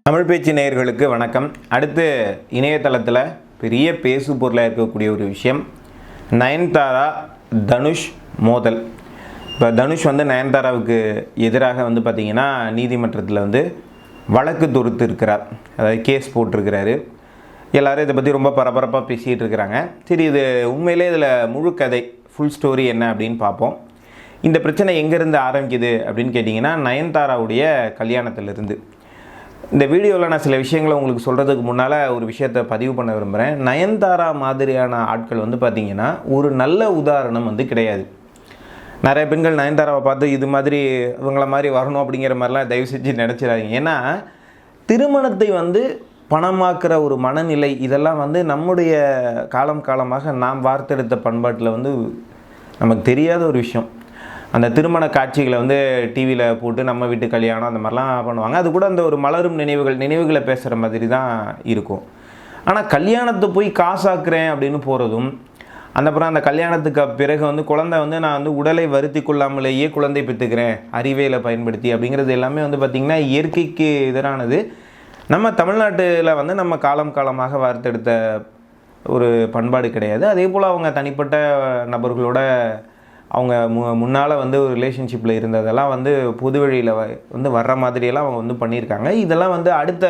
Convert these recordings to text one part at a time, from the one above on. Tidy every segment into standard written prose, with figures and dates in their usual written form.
தமிழ் பேச்சு நேயர்களுக்கு வணக்கம். அடுத்து இணையதளத்தில் பெரிய பேசு பொருளாக இருக்கக்கூடிய ஒரு விஷயம், நயன்தாரா தனுஷ் மோதல். இப்போ தனுஷ் நயன்தாராவுக்கு எதிராக பார்த்திங்கன்னா நீதிமன்றத்தில் வழக்கு தொடுத்து இருக்கிறார், அதாவது கேஸ் போட்டிருக்கிறாரு. எல்லோரும் இதை பற்றி ரொம்ப பரபரப்பாக பேசிகிட்டு இருக்கிறாங்க. சரி, இது உண்மையிலே இதில் முழு கதை ஃபுல் ஸ்டோரி என்ன அப்படின்னு பார்ப்போம். இந்த பிரச்சனை எங்கேருந்து ஆரம்பிக்குது அப்படின்னு கேட்டிங்கன்னா, நயன்தாராவுடைய கல்யாணத்திலிருந்து. இந்த வீடியோவில் நான் சில விஷயங்களை உங்களுக்கு சொல்கிறதுக்கு முன்னால் ஒரு விஷயத்தை பதிவு பண்ண விரும்புகிறேன். நயன்தாரா மாதிரியான ஆட்கள் பார்த்திங்கன்னா ஒரு நல்ல உதாரணம் கிடையாது. நிறைய பெண்கள் நயன்தாராவை பார்த்து இது மாதிரி இவங்கள மாதிரி வரணும் அப்படிங்கிற மாதிரிலாம் தயவு செஞ்சு நினச்சிடாதீங்க. ஏன்னா திருமணத்தை பணமாக்குற ஒரு மனநிலை, இதெல்லாம் நம்முடைய காலமாக நாம் வார்த்தெடுத்த பண்பாட்டில் நமக்கு தெரியாத ஒரு விஷயம். அந்த திருமண காட்சிகளை டிவியில் போட்டு நம்ம வீட்டு கல்யாணம் அந்த மாதிரிலாம் பண்ணுவாங்க. அது கூட அந்த ஒரு மலரும் நினைவுகளை பேசுகிற மாதிரி தான் இருக்கும். ஆனால் கல்யாணத்தை போய் காசாக்குறேன் அப்படின்னு போகிறதும், அப்புறம் அந்த கல்யாணத்துக்கு பிறகு குழந்தை நான் உடலை வருத்தி கொள்ளாமலேயே குழந்தை பெற்றுக்கிறேன் அறிவியலை பயன்படுத்தி அப்படிங்கிறது எல்லாமே பார்த்திங்கன்னா இயற்கைக்கு எதிரானது. நம்ம தமிழ்நாட்டில் நம்ம காலமாக வார்த்தெடுத்த ஒரு பண்பாடு கிடையாது. அதே போல் அவங்க தனிப்பட்ட நபர்களோட அவங்க முன்னால் ஒரு ரிலேஷன்ஷிப்பில் இருந்ததெல்லாம் பொது வழியில் வர்ற மாதிரியெல்லாம் அவங்க பண்ணியிருக்காங்க. இதெல்லாம் அடுத்த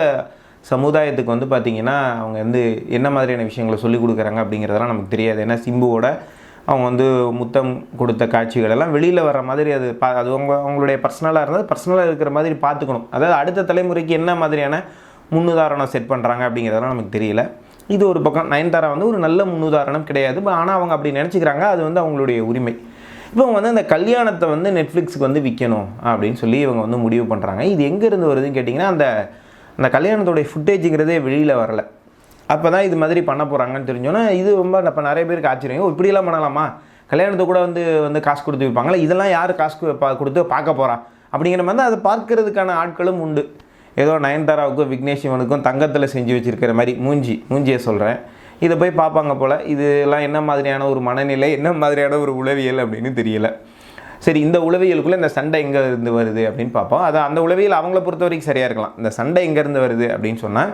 சமுதாயத்துக்கு பார்த்திங்கன்னா அவங்க என்ன மாதிரியான விஷயங்களை சொல்லிக் கொடுக்குறாங்க அப்படிங்கிறதெல்லாம் நமக்கு தெரியாது. ஏன்னா சிம்புவோட அவங்க முத்தம் கொடுத்த காட்சிகள் எல்லாம் வெளியில் வர்ற மாதிரி அது அவங்களுடைய பர்சனலாக இருந்தால் பர்சனலாக இருக்கிற மாதிரி பார்த்துக்கணும். அதாவது அடுத்த தலைமுறைக்கு என்ன மாதிரியான முன்னுதாரணம் செட் பண்ணுறாங்க அப்படிங்கிறதெல்லாம் நமக்கு தெரியல. இது ஒரு பக்கம். நயன்தாரா ஒரு நல்ல முன்னுதாரணம் கிடையாது, ஆனால் அவங்க அப்படி நினச்சிக்கிறாங்க. அது அவங்களுடைய உரிமை. இப்போ அவங்க அந்த கல்யாணத்தை நெட்ஃப்ளிக்ஸுக்கு விற்கணும் அப்படின்னு சொல்லி இவங்க முடிவு பண்ணுறாங்க. இது எங்கேருந்து வருதுன்னு கேட்டிங்கன்னா, அந்த கல்யாணத்தோடைய ஃபுட்டேஜுங்கிறதே வெளியில் வரல. அப்போ தான் இது மாதிரி பண்ண போகிறாங்கன்னு தெரிஞ்சோன்னா இது ரொம்ப இப்போ நிறைய பேருக்கு ஆச்சரியம். இப்படியெல்லாம் பண்ணலாமா? கல்யாணத்தை கூட காசு கொடுத்து வைப்பாங்களா? இதெல்லாம் யார் காசு கொடுத்து பார்க்க போகிறா அப்படிங்கிற மாதிரி அதை பார்க்கறதுக்கான ஆட்களும் உண்டு. ஏதோ நயன்தாராவுக்கும் விக்னேஷ் சிவனுக்கும் தங்கத்தில் செஞ்சு வச்சுருக்கிற மாதிரி மூஞ்சியை சொல்கிறேன், இதை போய் பார்ப்பாங்க போல். இதெல்லாம் என்ன மாதிரியான ஒரு மனநிலை, என்ன மாதிரியான ஒரு உளவியல் அப்படின்னு தெரியல. சரி, இந்த உளவியலுக்குள்ளே இந்த சண்டை எங்கேருந்து வருது அப்படின்னு பார்ப்போம். அந்த உளவியல் அவங்கள பொறுத்த வரைக்கும் சரியாக இருக்கலாம். இந்த சண்டை எங்கேருந்து வருது அப்படின்னு சொன்னால்,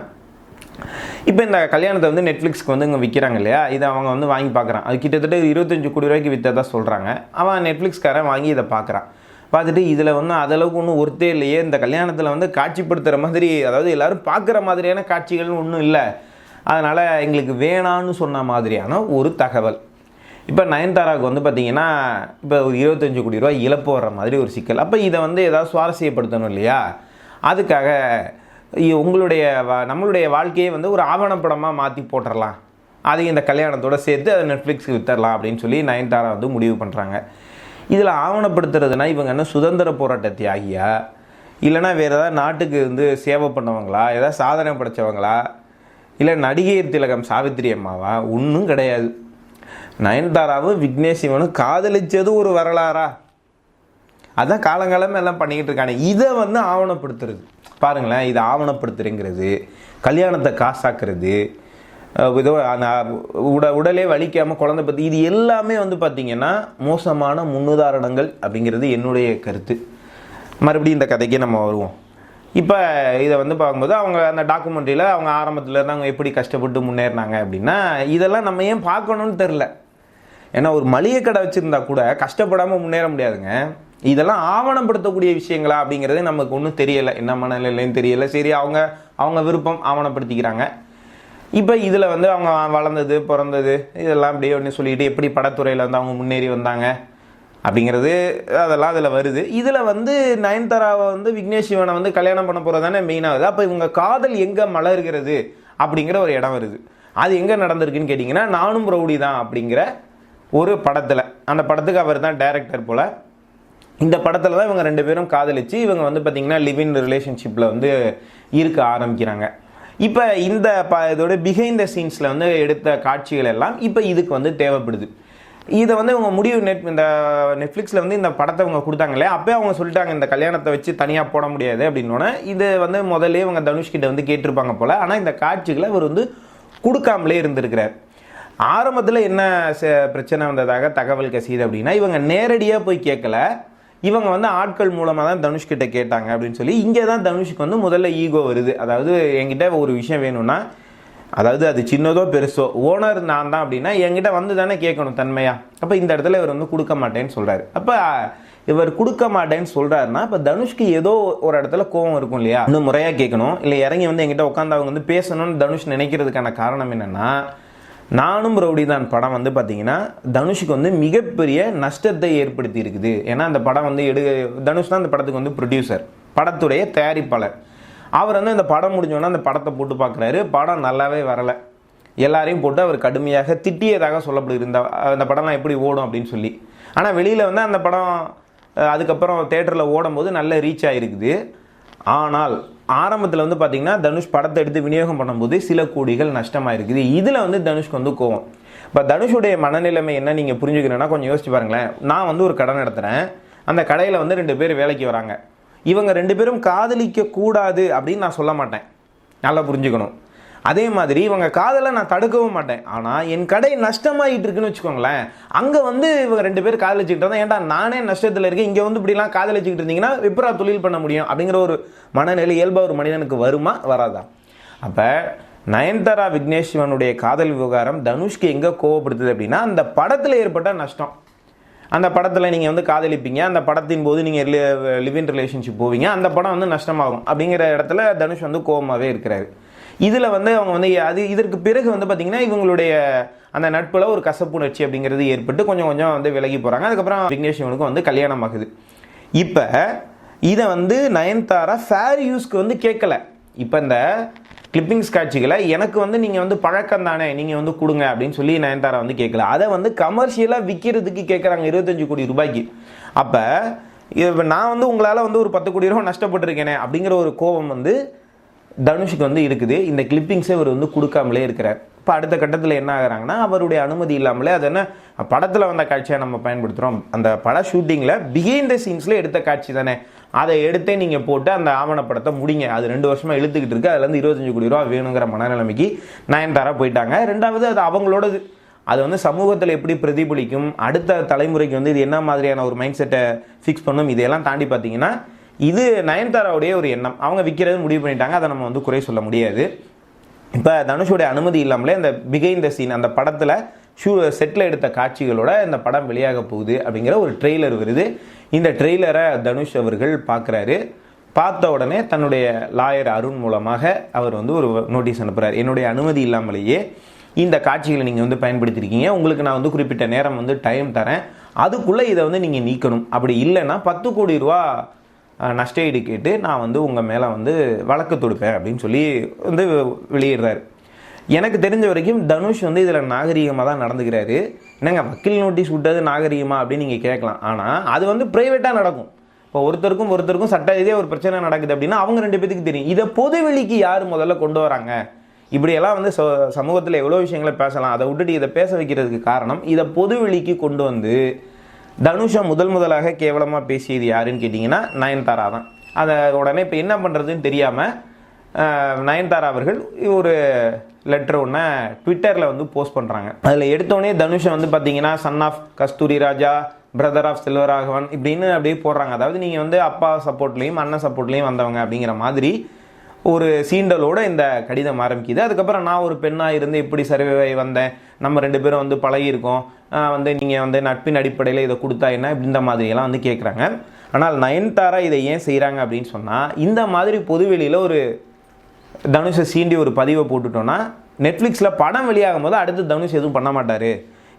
இப்போ இந்த கல்யாணத்தை நெட்ஃப்ளிக்ஸ்க்கு இங்கே விற்கிறாங்க இல்லையா, இதை அவங்க வாங்கி பார்க்குறான். அது கிட்டத்தட்ட 25 கோடி ரூபாய்க்கு விற்றதா சொல்கிறாங்க. அவன் நெட்ஃப்ளிக்ஸ்காரன் வாங்கி இதை பார்க்குறான். பார்த்துட்டு இதில் அதளவுக்கு ஒன்றும் ஒருத்தே இல்லையே, இந்த கல்யாணத்தில் காட்சிப்படுத்துகிற மாதிரி, அதாவது எல்லோரும் பார்க்குற மாதிரியான காட்சிகள் ஒன்றும் இல்லை, அதனால் எங்களுக்கு வேணான்னு சொன்ன மாதிரியான ஒரு தகவல். இப்போ நயன்தாராவுக்கு பார்த்திங்கன்னா இப்போ ஒரு 25 கோடி ரூபா இழப்பு வர்ற மாதிரி ஒரு சிக்கல். அப்போ இதை ஏதாவது சுவாரஸ்யப்படுத்தணும் இல்லையா, அதுக்காக நம்மளுடைய வாழ்க்கையை ஒரு ஆவணப்படமாக மாற்றி போட்டுடலாம், அதையும் இந்த கல்யாணத்தோடு சேர்த்து அதை நெட்ஃப்ளிக்ஸுக்கு வித்தரலாம் அப்படின்னு சொல்லி நயன்தாரா முடிவு பண்ணுறாங்க. இதில் ஆவணப்படுத்துறதுனா இவங்க என்ன சுதந்திர போராட்ட தியாகியா, இல்லைனா வேறு ஏதாவது நாட்டுக்கு சேவை பண்ணவங்களா, ஏதாவது சாதனை படைத்தவங்களா, இல்லை நடிகையர் திலகம் சாவித்திரி அம்மாவா? ஒன்றும் கிடையாது. நயன்தாராவும் விக்னேஷ் சிவனும் காதலிச்சது ஒரு வரலாறா? அதான் காலங்காலமே எல்லாம் பண்ணிக்கிட்டு இருக்காங்க. இதை ஆவணப்படுத்துறது பாருங்களேன். இதை ஆவணப்படுத்துறேங்கிறது, கல்யாணத்தை காசாக்குறது, இதோ உடலே வலிக்காமல் குழந்தை பற்றி, இது எல்லாமே பார்த்திங்கன்னா மோசமான முன்னுதாரணங்கள் அப்படிங்கிறது என்னுடைய கருத்து. மறுபடியும் இந்த கதைக்கே நம்ம வருவோம். இப்போ இதை பார்க்கும்போது அவங்க அந்த டாக்குமெண்ட்ரியில் அவங்க ஆரம்பத்தில் இருந்து அவங்க எப்படி கஷ்டப்பட்டு முன்னேறினாங்க அப்படின்னா, இதெல்லாம் நம்ம ஏன் பார்க்கணுன்னு தெரில. ஏன்னா ஒரு மளிகை கடை வச்சுருந்தா கூட கஷ்டப்படாமல் முன்னேற முடியாதுங்க. இதெல்லாம் ஆவணப்படுத்தக்கூடிய விஷயங்களா அப்படிங்கிறது நமக்கு ஒன்றும் தெரியலை, என்ன மனநிலைன்னு தெரியலை. சரி, அவங்க விருப்பம் ஆவணப்படுத்திக்கிறாங்க. இப்போ இதில் அவங்க வளர்ந்தது பிறந்தது இதெல்லாம் அப்படியே ஒன்று சொல்லிட்டு எப்படி படத்துறையில் அவங்க முன்னேறி வந்தாங்க அப்படிங்கிறது அதெல்லாம் அதில் வருது. இதில் நயன்தாராவை விக்னேஷ் சிவனை கல்யாணம் பண்ண போகிறது தானே மெயினாகுது. அப்போ இவங்க காதல் எங்கே மலர்கிறது அப்படிங்கிற ஒரு இடம் வருது. அது எங்கே நடந்திருக்குன்னு கேட்டிங்கன்னா, நானும் ரவுடி தான் அப்படிங்கிற ஒரு படத்தில், அந்த படத்துக்கு அவர் தான் டைரக்டர் போல். இந்த படத்தில் தான் இவங்க 2 பேரும் காதலிச்சு இவங்க பார்த்திங்கன்னா லிவ் இன் ரிலேஷன்ஷிப்பில் இருக்க ஆரம்பிக்கிறாங்க. இப்போ இந்த இதோட பிஹைண்ட் த சீன்ஸில் எடுத்த காட்சிகள் எல்லாம் இப்போ இதுக்கு தேவைப்படுது. இதை இவங்க முடிவு இந்த நெட்ஃப்ளிக்ஸில் இந்த படத்தை இவங்க கொடுத்தாங்களே, அப்போயே அவங்க சொல்லிட்டாங்க இந்த கல்யாணத்தை வச்சு தனியாக போட முடியாது அப்படின்னோடனே இது முதல்ல இவங்க தனுஷ்கிட்ட கேட்டிருப்பாங்க போல். ஆனால் இந்த காட்சிகளை அவர் கொடுக்காமலே இருந்திருக்கிறார். ஆரம்பத்தில் என்ன பிரச்சனை வந்ததாக தகவல் கசியுது அப்படின்னா, இவங்க நேரடியாக போய் கேட்கல, இவங்க வந்து ஆட்கள் மூலமாக தான் தனுஷ்கிட்ட கேட்டாங்க அப்படின்னு சொல்லி இங்கே தான் தனுஷுக்கு வந்து முதல்ல ஈகோ வருது. அதாவது என்கிட்ட ஒரு விஷயம் வேணும்னா, அதாவது அது சின்னதோ பெருசோ, ஓனர் நான் தான் அப்படின்னா என்கிட்ட வந்து தானே கேட்கணும் தன்மையா. அப்போ இந்த இடத்துல இவர் வந்து கொடுக்க மாட்டேன்னு சொல்கிறாரு. அப்போ இவர் கொடுக்க மாட்டேன்னு சொல்கிறாருன்னா இப்போ தனுஷ்க்கு ஏதோ ஒரு இடத்துல கோவம் இருக்கும் இல்லையா, இன்னும் முறையாக கேட்கணும், இல்லை இறங்கி வந்து என்கிட்ட உட்காந்து அவங்க வந்து பேசணும்னு தனுஷ் நினைக்கிறதுக்கான காரணம் என்னென்னா, நானும் ரவுடி தான் படம் வந்து பார்த்தீங்கன்னா தனுஷுக்கு வந்து மிகப்பெரிய நஷ்டத்தை ஏற்படுத்தி இருக்குது. ஏன்னா அந்த படம் வந்து தனுஷ் தான் அந்த படத்துக்கு வந்து ப்ரொடியூசர், படத்துடைய தயாரிப்பாளர். அவர் வந்து அந்த படம் முடிஞ்சோன்னா அந்த படத்தை போட்டு பார்க்குறாரு, படம் நல்லாவே வரலை. எல்லாரையும் போட்டு அவர் கடுமையாக திட்டியதாக சொல்லப்படுது, இந்த படம்லாம் எப்படி ஓடும் அப்படின்னு சொல்லி. ஆனால் வெளியில் வந்து அந்த படம் அதுக்கப்புறம் தேட்டரில் ஓடும்போது நல்ல ரீச் ஆகிருக்குது. ஆனால் ஆரம்பத்தில் வந்து பார்த்திங்கன்னா தனுஷ் படத்தை எடுத்து விநியோகம் பண்ணும்போது சில கோடிகள் நஷ்டமாக இருக்குது. இதில் வந்து தனுஷ்க்கு வந்து கோவம். இப்போ தனுஷுடைய மனநிலைமை என்ன நீங்கள் புரிஞ்சுக்கணுன்னா கொஞ்சம் யோசிச்சு பாருங்களேன். நான் வந்து ஒரு கடை நடத்துகிறேன், அந்த கடையில் வந்து 2 பேர் வேலைக்கு வராங்க. இவங்க 2 பேரும் காதலிக்க கூடாது அப்படின்னு நான் சொல்ல மாட்டேன், நல்லா புரிஞ்சுக்கணும். அதே மாதிரி இவங்க காதலை நான் தடுக்கவும் மாட்டேன். ஆனால் என் கடை நஷ்டமாகிட்டு இருக்குன்னு வச்சுக்கோங்களேன், அங்கே வந்து இவங்க 2 பேர் காதலிச்சுக்கிட்டு இருந்தால், ஏன்டா நானே நஷ்டத்தில் இருக்கேன், இங்கே வந்து இப்படிலாம் காதலிச்சுக்கிட்டு இருந்தீங்கன்னா எப்பரா தொழில் பண்ண முடியும் அப்படிங்கிற ஒரு மனநிலை இயல்பாக ஒரு மனிதனுக்கு வருமா வராதா? அப்போ நயன்தாரா விக்னேஷ் சிவனுடைய காதல் விவகாரம் தனுஷ்க்கு எங்கே கோவப்படுத்துது அப்படின்னா, அந்த படத்தில் ஏற்பட்ட நஷ்டம். அந்த படத்தில் நீங்கள் வந்து காதலிப்பீங்க, அந்த படத்தின் போது நீங்கள் லிவ் இன் ரிலேஷன்ஷிப் போவீங்க, அந்த படம் வந்து நஷ்டமாகும் அப்படிங்கிற இடத்துல தனுஷ் வந்து கோவமாகவே இருக்கிறாரு. இதில் வந்து அவங்க வந்து இதற்கு பிறகு வந்து பார்த்திங்கன்னா இவங்களுடைய அந்த நட்பில் ஒரு கசப்புணர்ச்சி அப்படிங்கிறது ஏற்பட்டு கொஞ்சம் கொஞ்சம் வந்து விலகி போகிறாங்க. அதுக்கப்புறம் விக்னேஷ் சிவனுக்கும் வந்து கல்யாணம் ஆகுது. இப்போ இதை வந்து நயன்தாரா ஃபேர் யூஸ்க்கு வந்து கேட்கல. இப்போ இந்த கிளிப்பிங்ஸ் காட்சிகளை எனக்கு வந்து நீங்கள் வந்து பழக்கம் தானே, நீங்கள் வந்து கொடுங்க அப்படின்னு சொல்லி நயன்தாரா வந்து கேட்கல. அதை வந்து கமர்ஷியலாக விற்கிறதுக்கு கேட்குறாங்க 25 கோடி ரூபாய்க்கு. அப்போ நான் வந்து உங்களால் வந்து ஒரு 10 கோடி ரூபா நஷ்டப்பட்டிருக்கேனே அப்படிங்கிற ஒரு கோபம் வந்து தனுஷுக்கு வந்து இருக்குது. இந்த கிளிப்பிங்ஸை அவர் வந்து கொடுக்காமலே இருக்கிறார். இப்போ அடுத்த கட்டத்தில் என்ன ஆகுறாங்கன்னா, அவருடைய அனுமதி இல்லாமலே, அது என்ன படத்தில் வந்த காட்சியாக நம்ம பயன்படுத்துகிறோம், அந்த பட ஷூட்டிங்கில் பிஹைண்ட் த சீன்ஸில் எடுத்த காட்சி தானே, அதை எடுத்தே நீங்கள் போட்டு அந்த ஆவணப்படத்தை முடிங்க. அது 2 வருஷமாக இழுத்துக்கிட்டு இருக்கு, அதுலேருந்து 25 கோடி ரூபா வேணுங்கிற மனநிலைமைக்கு நயன்தாரா போயிட்டாங்க. ரெண்டாவது அது அவங்களோடது, அது வந்து சமூகத்தில் எப்படி பிரதிபலிக்கும், அடுத்த தலைமுறைக்கு வந்து இது என்ன மாதிரியான ஒரு மைண்ட் செட்டை ஃபிக்ஸ் பண்ணும், இதையெல்லாம் தாண்டி பார்த்தீங்கன்னா இது நயன்தாராவுடைய ஒரு எண்ணம். அவங்க விற்கிறது முடிவு பண்ணிட்டாங்க, அதை நம்ம வந்து குறை சொல்ல முடியாது. இப்போ தனுஷோடைய அனுமதி இல்லாமலே அந்த பிஹைண்ட் த சீன், அந்த படத்தில் செட்டில் எடுத்த காட்சிகளோட இந்த படம் வெளியாக போகுது அப்படிங்கிற ஒரு ட்ரெய்லர் வருது. இந்த ட்ரெய்லரை தனுஷ் அவர்கள் பார்க்குறாரு. பார்த்த உடனே தன்னுடைய லாயர் அருண் மூலமாக அவர் வந்து ஒரு நோட்டீஸ் அனுப்புகிறார். என்னுடைய அனுமதி இல்லாமலேயே இந்த காட்சிகளை நீங்கள் வந்து பயன்படுத்தியிருக்கீங்க, உங்களுக்கு நான் வந்து குறிப்பிட்ட நேரம் வந்து டைம் தரேன், அதுக்குள்ளே இதை வந்து நீங்கள் நீக்கணும், அப்படி இல்லைன்னா 10 கோடி ரூபா நஷ்டஈடு கேட்டு நான் வந்து உங்கள் மேலே வந்து வழக்கு தொடுப்பேன் அப்படின்னு சொல்லி வந்து வெளியிடுறாரு. எனக்கு தெரிஞ்ச வரைக்கும் தனுஷ் வந்து இதில் நாகரீகமாக தான் நடந்துக்கிறாரு. என்னங்க வக்கீல் நோட்டீஸ் விட்டது நாகரீகமாக அப்படின்னு நீங்கள் கேட்கலாம். ஆனால் அது வந்து ப்ரைவேட்டாக நடக்கும். இப்போ ஒருத்தருக்கும் சட்ட ரீதியாக ஒரு பிரச்சனை நடக்குது அப்படின்னா அவங்க 2 பேத்துக்கு தெரியும். இதை பொதுவெளிக்கு யார் முதல்ல கொண்டு வராங்க? இப்படியெல்லாம் வந்து சமூகத்தில் எவ்வளோ விஷயங்களை பேசலாம், அதை விட்டுட்டு இதை பேச வைக்கிறதுக்கு காரணம், இதை பொதுவெளிக்கு கொண்டு வந்து தனுஷை முதலாக கேவலமாக பேசியது யாருன்னு கேட்டிங்கன்னா நயன்தாரா தான். அதை உடனே இப்போ என்ன பண்ணுறதுன்னு தெரியாமல் நயன்தாரா அவர்கள் ஒரு லெட்டர் ஒன்று ட்விட்டரில் வந்து போஸ்ட் பண்ணுறாங்க. அதில் எடுத்தோடனே தனுஷை வந்து பார்த்தீங்கன்னா son of Kasthuri Raja, brother of Selvaraghavan இப்படின்னு அப்படியே போடுறாங்க. அதாவது நீங்கள் வந்து அப்பா சப்போர்ட்லேயும் அண்ணன் சப்போர்ட்லேயும் வந்தவங்க அப்படிங்கிற மாதிரி ஒரு சீண்டலோடு இந்த கடிதம் ஆரம்பிக்குது. அதுக்கப்புறம் நான் ஒரு பெண்ணாக இருந்து எப்படி சர்வே வந்தேன், நம்ம 2 பேரும் வந்து பழகியிருக்கோம், வந்து நீங்கள் வந்து நட்பின் அடிப்படையில் இதை கொடுத்தா என்ன, இந்த மாதிரியெல்லாம் வந்து கேட்குறாங்க. ஆனால் நயன்தாரா இதை ஏன் செய்கிறாங்க அப்படின்னு சொன்னால், இந்த மாதிரி பொதுவெளியில் ஒரு தனுஷை சீண்டி ஒரு பதிவை போட்டுட்டோன்னா நெட்ஃப்ளிக்ஸில் படம் வெளியாகும் போது அடுத்து தனுஷ் எதுவும் பண்ண மாட்டார்.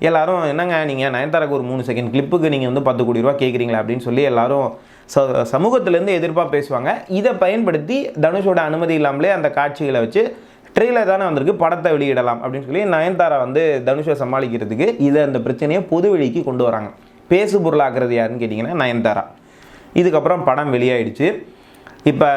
எல்லாரும் என்னங்க நீங்கள் நயன்தாராக்கு ஒரு 3 செகண்ட் கிளிப்புக்கு நீங்கள் வந்து 10 கோடி ரூபா கேட்குறீங்களா அப்படின்னு சொல்லி எல்லாரும் சமூகத்திலேருந்து எதிர்ப்பாக பேசுவாங்க. இதை பயன்படுத்தி தனுஷோட அனுமதி இல்லாமலே அந்த காட்சிகளை வச்சு ட்ரெய்லர் தானே வந்திருக்கு, படத்தை வெளியிடலாம் அப்படின்னு சொல்லி நயன்தாரா வந்து தனுஷை சமாளிக்கிறதுக்கு இதை அந்த பிரச்சனையை பொது வெளிக்கு கொண்டு வராங்க. பேசு பொருளாக்குறது யாருன்னு கேட்டிங்கன்னா நயன்தாரா. இதுக்கப்புறம் படம் வெளியாயிடுச்சு. இப்போ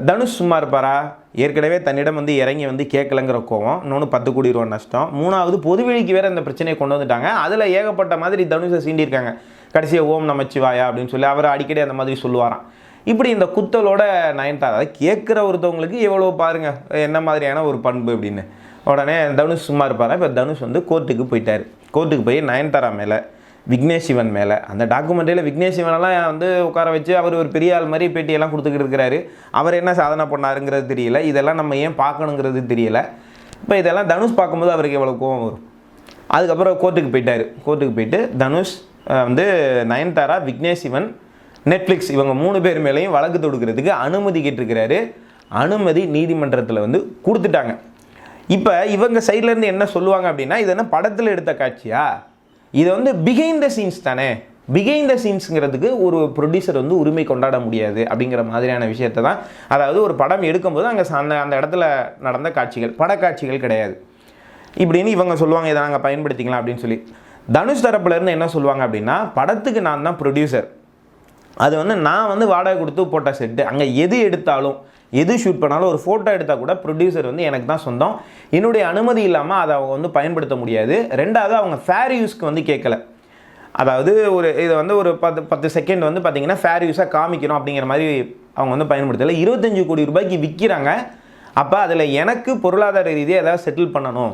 தனுஷ் சும்மா இருப்பாரா? ஏற்கனவே தன்னிடம் வந்து இறங்கி வந்து கேட்கலங்கிற கோவம், இன்னொன்று 10 கோடி ரூபா நஷ்டம், 3வது பொதுவெளிக்கு வேறு இந்த பிரச்சனையை கொண்டு வந்துட்டாங்க. அதில் ஏகப்பட்ட மாதிரி தனுஷை சீண்டியிருக்காங்க. கடைசியாக ஓம் நமச்சிவாயா அப்படின்னு சொல்லி அவர் அடிக்கடி அந்த மாதிரி சொல்லுவாராம். இப்படி இந்த குத்தலோட நயன்தாரா கேட்குற ஒருத்தவங்களுக்கு எவ்வளோ பாருங்கள் என்ன மாதிரியான ஒரு பண்பு அப்படின்னு. உடனே தனுஷ் சும்மா இருப்பாரா? இப்போ தனுஷ் வந்து கோர்ட்டுக்கு போயிட்டார். கோர்ட்டுக்கு போய் நயன்தாரா மேலே விக்னேஷ் சிவன் மேலே. அந்த டாக்குமெண்ட்ரியில் விக்னேஷ் சிவனெல்லாம் வந்து உட்கார வச்சு அவர் ஒரு பெரிய ஆள் மாதிரி பேட்டியெல்லாம் கொடுத்துக்கிட்டு இருக்கிறாரு. அவர் என்ன சாதனை பண்ணாருங்கிறது தெரியல. இதெல்லாம் நம்ம ஏன் பார்க்கணுங்கிறது தெரியல. இப்போ இதெல்லாம் தனுஷ் பார்க்கும்போது அவருக்கு எவ்வளோ கோவம் வரும். அதுக்கப்புறம் கோர்ட்டுக்கு போயிட்டார். கோர்ட்டுக்கு போயிட்டு தனுஷ் வந்து நயன்தாரா, விக்னேஷ் சிவன், நெட்ஃப்ளிக்ஸ் இவங்க 3 பேர் மேலேயும் வழக்கு தொடுக்கிறதுக்கு அனுமதி கேட்டிருக்கிறாரு. அனுமதி நீதிமன்றத்தில் வந்து கொடுத்துட்டாங்க. இப்போ இவங்க சைட்லேருந்து என்ன சொல்லுவாங்க அப்படின்னா, இது என்ன படத்தில் எடுத்த காட்சியா, இது வந்து பிஹைண்ட் த சீன்ஸ் தானே, பிஹைண்ட் த சீன்ஸுங்கிறதுக்கு ஒரு ப்ரொடியூசர் வந்து உரிமை கொண்டாட முடியாது அப்படிங்கிற மாதிரியான விஷயத்தை தான், அதாவது ஒரு படம் எடுக்கும்போது அங்கே அந்த இடத்துல நடந்த காட்சிகள், படக்காட்சிகள் கிடையாது இப்படின்னு இவங்க சொல்லுவாங்க. இதை நாங்கள் பயன்படுத்திக்கலாம் அப்படின்னு சொல்லி. தனுஷ் தரப்புலேருந்து என்ன சொல்லுவாங்க அப்படின்னா, படத்துக்கு நான் தான் ப்ரொடியூசர், அது வந்து நான் வந்து வாடகை கொடுத்து போட்ட செட்டு, அங்கே எது எடுத்தாலும் எது ஷூட் பண்ணாலும் ஒரு ஃபோட்டோ எடுத்தால் கூட ப்ரொடியூசர் வந்து எனக்கு தான் சொந்தம், என்னுடைய அனுமதி இல்லாமல் அதை அவங்க வந்து பயன்படுத்த முடியாது. ரெண்டாவது அவங்க ஃபேர் யூஸ்க்கு வந்து கேட்கல. அதாவது ஒரு இதை வந்து ஒரு 10 செகண்ட் வந்து பார்த்திங்கன்னா ஃபேர் யூஸாக காமிக்கணும் அப்படிங்கிற மாதிரி அவங்க வந்து பயன்படுத்தலை. 25 கோடி ரூபாய்க்கு விற்கிறாங்க. அப்போ அதில் எனக்கு பொருளாதார ரீதியாக ஏதாவது செட்டில் பண்ணணும்.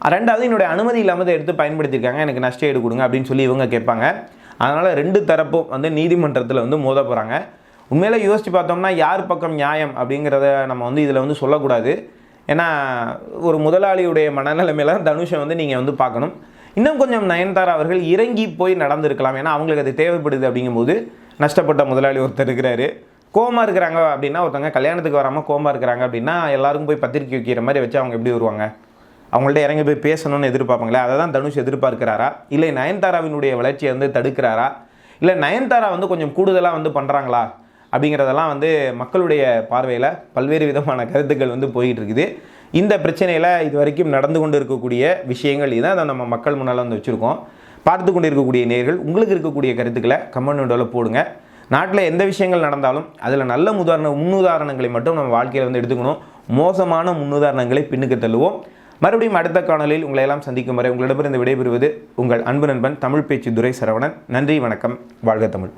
ரெண்டாவது என்னுடைய அனுமதி இல்லாமல் அதை எடுத்து பயன்படுத்தியிருக்காங்க, எனக்கு நஷ்ட ஈடு கொடுங்க அப்படின்னு சொல்லி இவங்க கேட்பாங்க. அதனால் 2 தரப்பும் வந்து நீதிமன்றத்தில் வந்து மோத போகிறாங்க. உண்மையிலே யோசித்து பார்த்தோம்னா யார் பக்கம் நியாயம் அப்படிங்கிறத நம்ம வந்து இதில் வந்து சொல்லக்கூடாது. ஏன்னா ஒரு முதலாளியுடைய மனநிலைமையில தனுஷை வந்து நீங்கள் வந்து பார்க்கணும். இன்னும் கொஞ்சம் நயன்தாரா அவர்கள் இறங்கி போய் நடந்திருக்கலாம். ஏன்னா அவங்களுக்கு அது தேவைப்படுது. அப்படிங்கும்போது நஷ்டப்பட்ட முதலாளி ஒருத்தர் இருக்கிறாரு, கோமா இருக்கிறாங்க அப்படின்னா, ஒருத்தவங்க கல்யாணத்துக்கு வராமல் கோமா இருக்கிறாங்க அப்படின்னா எல்லாருக்கும் போய் பத்திரிக்கை வைக்கிற மாதிரி வச்சு அவங்க எப்படி வருவாங்க? அவங்கள்ட்ட இறங்கி போய் பேசணும்னு எதிர்பார்ப்பாங்களே. அதை தான் தனுஷ் எதிர்பார்க்கிறாரா, இல்லை நயன்தாராவினுடைய வளர்ச்சியை வந்து தடுக்கிறாரா, இல்லை நயன்தாரா வந்து கொஞ்சம் கூடுதலாக வந்து பண்ணுறாங்களா அப்படிங்கிறதெல்லாம் வந்து மக்களுடைய பார்வையில் பல்வேறு விதமான கருத்துக்கள் வந்து போயிட்டு இருக்குது. இந்த பிரச்சனையில் இது வரைக்கும் நடந்து கொண்டு இருக்கக்கூடிய விஷயங்கள் இதான், அதை நம்ம மக்கள் முன்னால் வந்து வச்சுருக்கோம். பார்த்து கொண்டு இருக்கக்கூடிய நேயர்கள் உங்களுக்கு இருக்கக்கூடிய கருத்துக்களை கமெண்ட் விண்டோவில் போடுங்க. நாட்டில் எந்த விஷயங்கள் நடந்தாலும் அதில் நல்ல முன்னுதாரணங்களை மட்டும் நம்ம வாழ்க்கையில் வந்து எடுத்துக்கணும். மோசமான முன்னுதாரணங்களை பின்னுக்கு தள்ளுவோம். மறுபடியும் அடுத்த காணொலியில் உங்களை எல்லாம் சந்திக்கும் வரை உங்களிடமிருந்து விடைபெறுவது உங்கள் அன்பு நண்பன் தமிழ் பேச்சு துரை சரவணன். நன்றி, வணக்கம், வாழ்க தமிழ்.